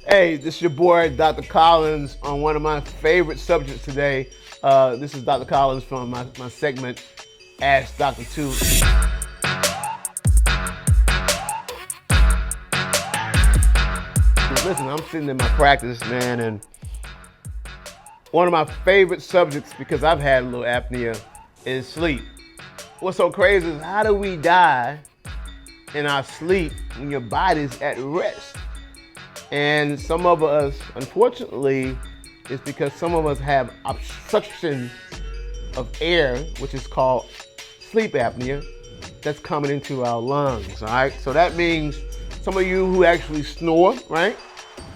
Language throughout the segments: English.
Hey, this is your boy, Dr. Collins, on one of my favorite subjects today. This is Dr. Collins from my segment, Ask Dr. Two. Listen, I'm sitting in my practice, man, and one of my favorite subjects, because I've had a little apnea, is sleep. What's so crazy is how do we die in our sleep when your body's at rest? And some of us, unfortunately, it's because some of us have obstruction of air, which is called sleep apnea, that's coming into our lungs, all right? So that means some of you who actually snore, right?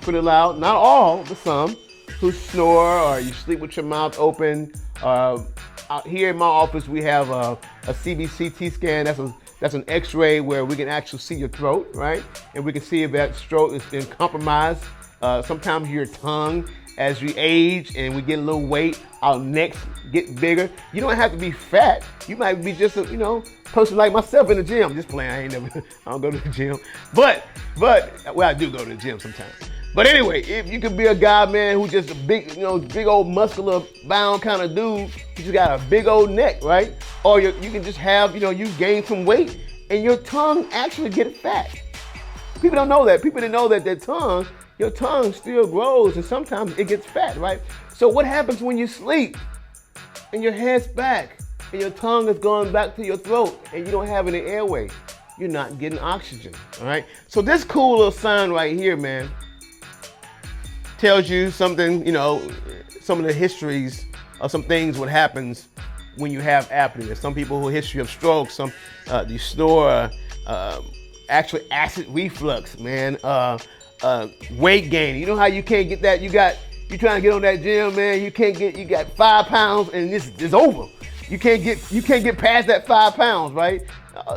Pretty loud, not all, but some, who snore or you sleep with your mouth open. Out here in my office, we have a CBCT scan. That's an x-ray where we can actually see your throat, right? And we can see if that throat has been compromised. Sometimes your tongue, as you age and we get a little weight, our necks get bigger. You don't have to be fat. You might be just a, person like myself in the gym. Just playing, I don't go to the gym. But, well, I do go to the gym sometimes. But anyway, if you could be a guy, man, who's just a big, big old muscular bound kind of dude, you just got a big old neck, right? Or you can just have, you gain some weight and your tongue actually get fat. People don't know that. People didn't know that your tongue still grows and sometimes it gets fat, right? So what happens when you sleep and your head's back and your tongue is going back to your throat and you don't have any airway? You're not getting oxygen, all right? So this cool little sign right here, man, tells you something, some of the histories of some things, what happens when you have apnea. Some people who history of stroke, some you snore, actually acid reflux, man, weight gain. You know how you can't get that? You trying to get on that gym, man. You got 5 pounds and this is over. You can't get past that 5 pounds, right?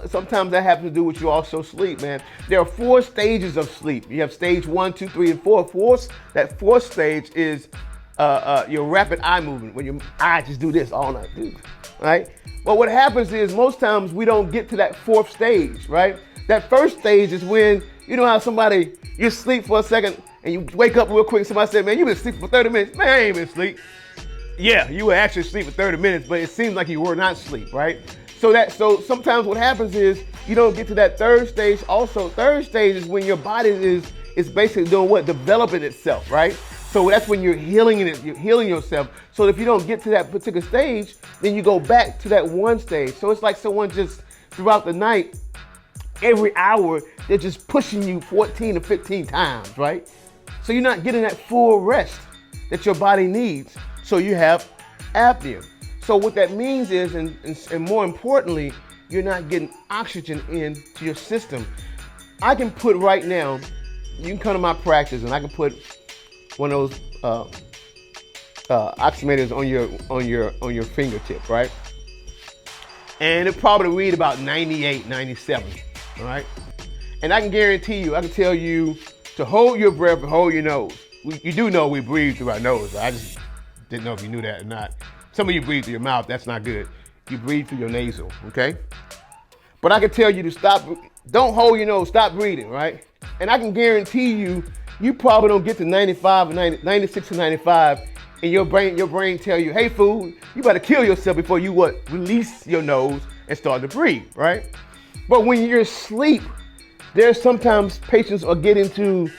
Sometimes that happens to do with you also sleep, man. There are 4 stages of sleep. You have stage 1, 2, 3, and 4. That fourth stage is your rapid eye movement, when your eyes just do this all night, right? But what happens is most times we don't get to that 4th stage, right? That first stage is when, how you sleep for a second and you wake up real quick and somebody said, man, you've been asleep for 30 minutes. Man, I ain't been asleep. Yeah, you were actually asleep for 30 minutes, but it seems like you were not asleep, right? So sometimes what happens is you don't get to that 3rd stage. Also, 3rd stage is when your body is basically doing what? Developing itself, right? So that's when you're healing yourself. So if you don't get to that particular stage, then you go back to that 1 stage. So it's like someone just throughout the night, every hour, they're just pushing you 14 to 15 times, right? So you're not getting that full rest that your body needs. So you have apnea. So what that means is, and more importantly, you're not getting oxygen into your system. I can put right now, you can come to my practice and I can put one of those oximeters on your fingertip, right? And it probably read about 98, 97, all right? And I can guarantee you, I can tell you to hold your breath and hold your nose. You do know we breathe through our nose. I just didn't know if you knew that or not. Some of you breathe through your mouth, that's not good. You breathe through your nasal, okay? But I can tell you to stop, don't hold your nose, stop breathing, right? And I can guarantee you, you probably don't get to 95 or 96 or 95, and your brain tell you, hey fool, you better kill yourself before you release your nose and start to breathe, right? But when you're asleep, there's sometimes patients are getting to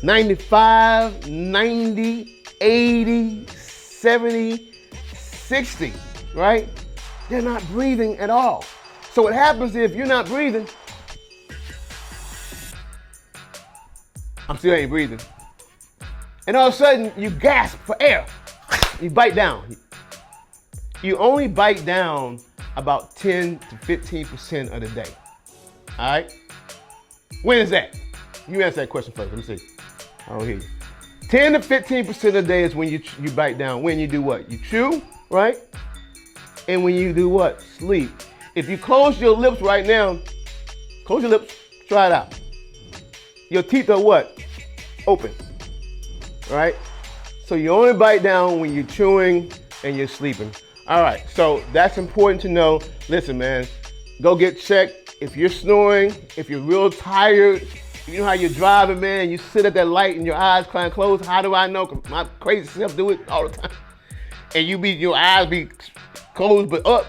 95, 90, 80, 70, 60, right? They're not breathing at all. So what happens if you're not breathing, I'm still ain't breathing. And all of a sudden you gasp for air. You bite down. You only bite down about 10 to 15% of the day. All right? When is that? You answer that question first. Let me see. I don't hear you. 10 to 15% of the day is when you bite down. When you do what? You chew, right? And when you do what? Sleep. If you close your lips right now, close your lips, try it out. Your teeth are what? Open, all right? So you only bite down when you're chewing and you're sleeping. All right, so that's important to know. Listen, man, go get checked. If you're snoring, if you're real tired, You know how you're driving, man, and you sit at that light and your eyes kind of closed? How do I know? 'Cause my crazy self do it all the time. And your eyes be closed but up.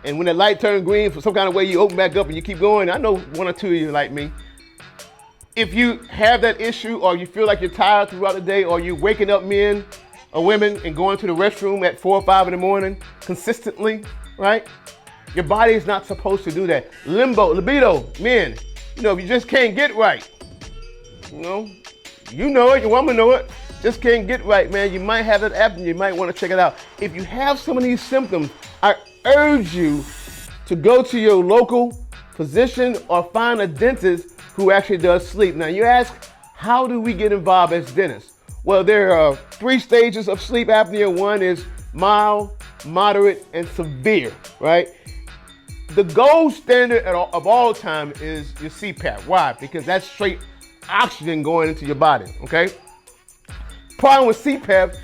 And when the light turns green, for some kind of way, you open back up and you keep going. I know one or two of you like me. If you have that issue, or you feel like you're tired throughout the day, or you're waking up men or women and going to the restroom at 4 or 5 in the morning consistently, right? Your body is not supposed to do that. Libido, men, if you just can't get right, you know it, your woman know it, just can't get right, man, you might have that apnea, you might want to check it out. If you have some of these symptoms, I urge you to go to your local physician or find a dentist who actually does sleep. Now you ask, how do we get involved as dentists? Well, there are 3 stages of sleep apnea. One is mild, moderate, and severe, right? The gold standard of all time is your CPAP. Why? Because that's straight oxygen going into your body, okay? Problem with CPAP,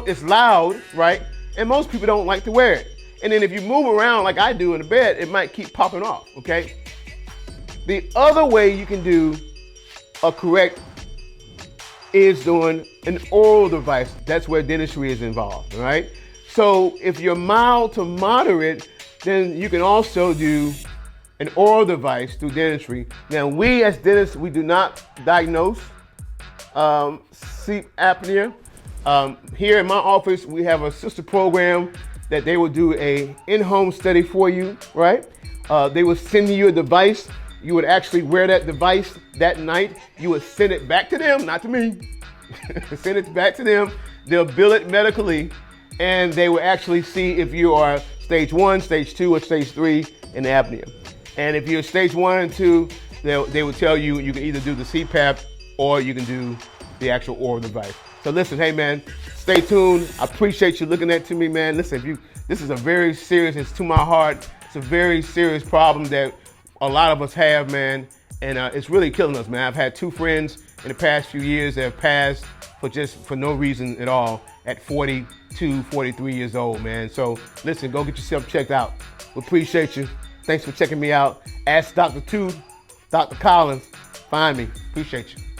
it's loud, right? And most people don't like to wear it. And then if you move around like I do in the bed, it might keep popping off, okay? The other way you can do a correct is doing an oral device. That's where dentistry is involved, all right? So if you're mild to moderate, then you can also do an oral device through dentistry. Now, we as dentists, we do not diagnose sleep apnea. Here in my office, we have a sister program that they will do a in-home study for you, right? They will send you a device. You would actually wear that device that night. You would send it back to them, not to me. Send it back to them. They'll bill it medically, and they will actually see if you are stage 1, stage 2, or stage 3 in apnea. And if you're stage 1 and 2, they will tell you you can either do the CPAP or you can do the actual oral device. So listen, hey man, stay tuned. I appreciate you looking at to me, man. Listen, this is a very serious, it's to my heart. It's a very serious problem that a lot of us have, man, and it's really killing us, man. I've had 2 friends in the past few years that have passed for no reason at all at 42, 43 years old, man. So listen, go get yourself checked out. We appreciate you. Thanks for checking me out. Ask Dr. Tooth, Dr. Collins. Find me. Appreciate you.